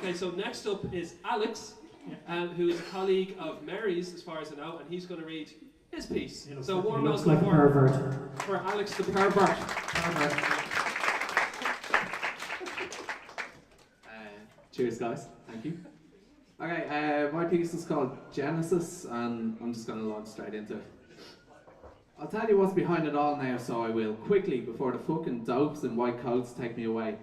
Okay, so next up is Alex, who is a colleague of Mary's, as far as I know, and he's going to read his piece. So warm welcome like for Alex the pervert. Cheers, guys. Thank you. Okay, my piece is called Genesis, and I'm just going to launch straight into it. I'll tell you what's behind it all now, so I will, quickly, before the fucking dopes in white coats take me away.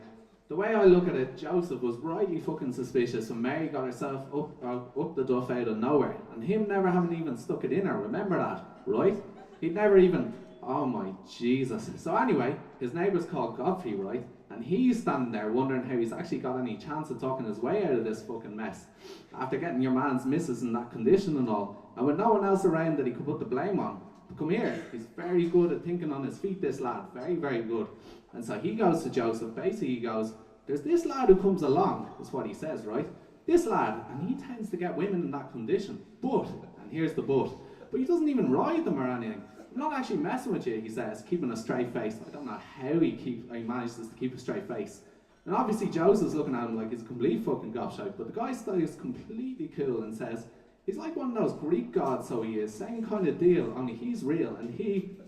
The way I look at it, Joseph was rightly fucking suspicious when Mary got herself up the duff out of nowhere, and him never having even stuck it in her, remember that, right? He'd never even, oh my Jesus. So anyway, his neighbour's called Godfrey, right? And he's standing there wondering how he's actually got any chance of talking his way out of this fucking mess, after getting your man's missus in that condition and all, and with no one else around that he could put the blame on. But come here, he's very good at thinking on his feet, this lad, very, very good. And so he goes to Joseph, basically he goes, there's this lad who comes along, is what he says, right? This lad, and he tends to get women in that condition, but, and here's the but he doesn't even ride them or anything. I'm not actually messing with you, he says, keeping a straight face. I don't know how he manages to keep a straight face. And obviously Joseph's looking at him like he's a complete fucking gobshite, but the guy stays completely cool and says, he's like one of those Greek gods, so he is, same kind of deal, only he's real, and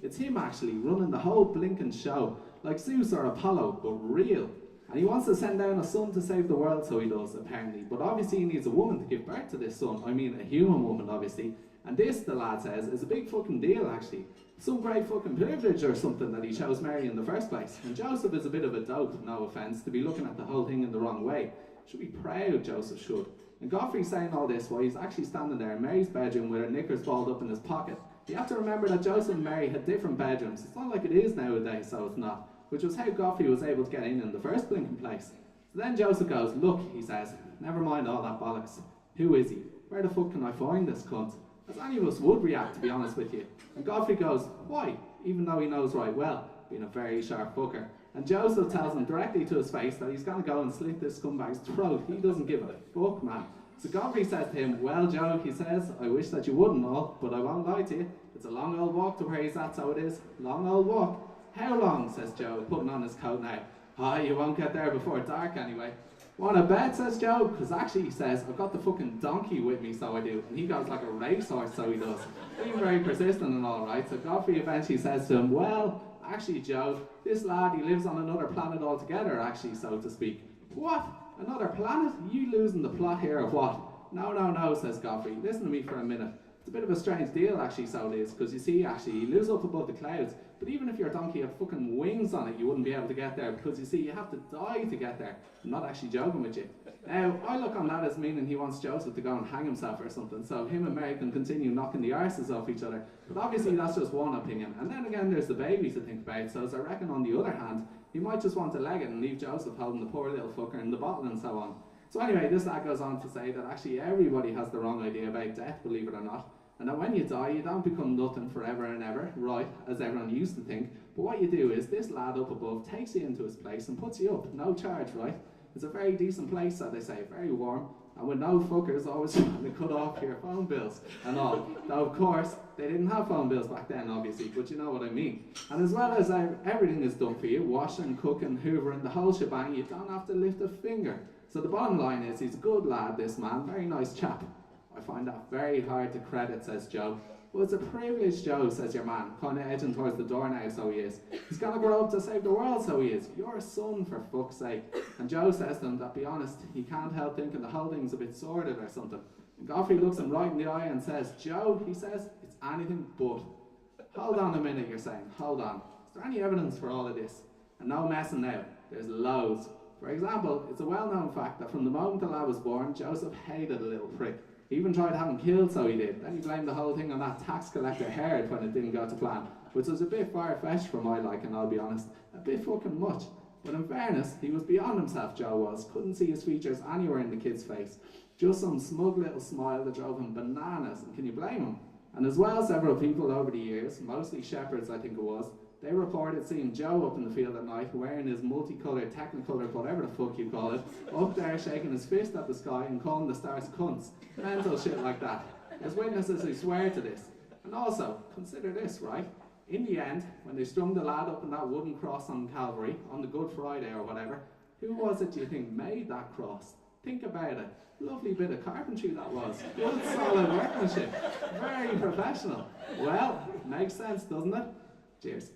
it's him actually running the whole blinking show, like Zeus or Apollo, but real. And he wants to send down a son to save the world, so he does, apparently. But obviously he needs a woman to give birth to this son. I mean, a human woman, obviously. And this, the lad says, is a big fucking deal, actually. Some great fucking privilege or something that he chose Mary in the first place. And Joseph is a bit of a dope, no offence, to be looking at the whole thing in the wrong way. Should be proud, Joseph should. And Godfrey's saying all this while he's actually standing there in Mary's bedroom with her knickers balled up in his pocket. You have to remember that Joseph and Mary had different bedrooms. It's not like it is nowadays, so it's not. Which was how Godfrey was able to get in the first blinking place. So then Joseph goes, look, he says, never mind all that bollocks. Who is he? Where the fuck can I find this cunt? As any of us would react, to be honest with you. And Godfrey goes, why? Even though he knows right well, being a very sharp fucker. And Joseph tells him directly to his face that he's going to go and slit this scumbag's throat. He doesn't give a fuck, man. So Godfrey says to him, well, Joe, he says, I wish that you wouldn't all, but I won't lie to you. It's a long old walk to where he's at, so it is. Long old walk. How long, says Joe, putting on his coat now. Oh, you won't get there before dark anyway. Want a bet, says Joe, because actually he says, I've got the fucking donkey with me, so I do. And he goes like a racehorse, so he does. Being very persistent and all, right? So Godfrey eventually says to him, well, actually, Joe, this lad, he lives on another planet altogether, actually, so to speak. What? Another planet? Are you losing the plot here or what? No, says Godfrey. Listen to me for a minute. It's a bit of a strange deal, actually, so it is, because you see, actually, he lives up above the clouds, but even if your donkey had fucking wings on it, you wouldn't be able to get there, because you see, you have to die to get there. I'm not actually joking with you. Now, I look on that as meaning he wants Joseph to go and hang himself or something, so him and Mary can continue knocking the arses off each other. But obviously, that's just one opinion. And then again, there's the baby to think about, so as I reckon on the other hand, he might just want to leg it and leave Joseph holding the poor little fucker in the bottle and so on. So anyway, this lad goes on to say that actually everybody has the wrong idea about death, believe it or not. And that when you die, you don't become nothing forever and ever, right, as everyone used to think. But what you do is, this lad up above takes you into his place and puts you up, no charge, right? It's a very decent place, so they say, very warm, and with no fuckers always trying to cut off your phone bills and all. Though, of course, they didn't have phone bills back then, obviously, but you know what I mean. And as well as everything is done for you, washing, cooking, hoovering, the whole shebang, you don't have to lift a finger. So the bottom line is, he's a good lad, this man, very nice chap. I find that very hard to credit, says Joe. Well, it's a privilege, Joe, says your man, kind of edging towards the door now, so he is. He's going to grow up to save the world, so he is. You're a son, for fuck's sake. And Joe says to him that, be honest, he can't help thinking the whole thing's a bit sordid or something. And Godfrey looks him right in the eye and says, Joe, he says, it's anything but. Hold on a minute, you're saying, hold on. Is there any evidence for all of this? And no messing now, there's loads. For example, it's a well-known fact that from the moment the lad was born, Joseph hated the little prick. He even tried having killed, so he did. Then he blamed the whole thing on that tax collector Herod when it didn't go to plan, which was a bit far-fetched for my liking, I'll be honest. A bit fucking much. But in fairness, he was beyond himself, Joe was. Couldn't see his features anywhere in the kid's face. Just some smug little smile that drove him bananas, and can you blame him? And as well, several people over the years, mostly shepherds I think it was, they reported seeing Joe up in the field at night wearing his multicoloured, technicolor, whatever the fuck you call it, up there shaking his fist at the sky and calling the stars cunts. Mental shit like that. There's witnesses who swear to this. And also, consider this, right? In the end, when they strung the lad up on that wooden cross on Calvary, on the Good Friday or whatever, who was it do you think made that cross? Think about it. Lovely bit of carpentry that was. Good solid workmanship. Very professional. Well, makes sense, doesn't it? Cheers.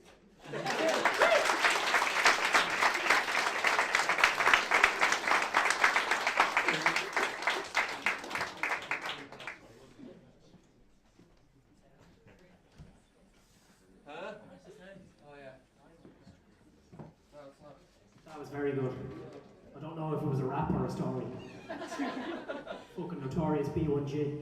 That was very good. I don't know if it was a rap or a story. Fucking notorious B1G.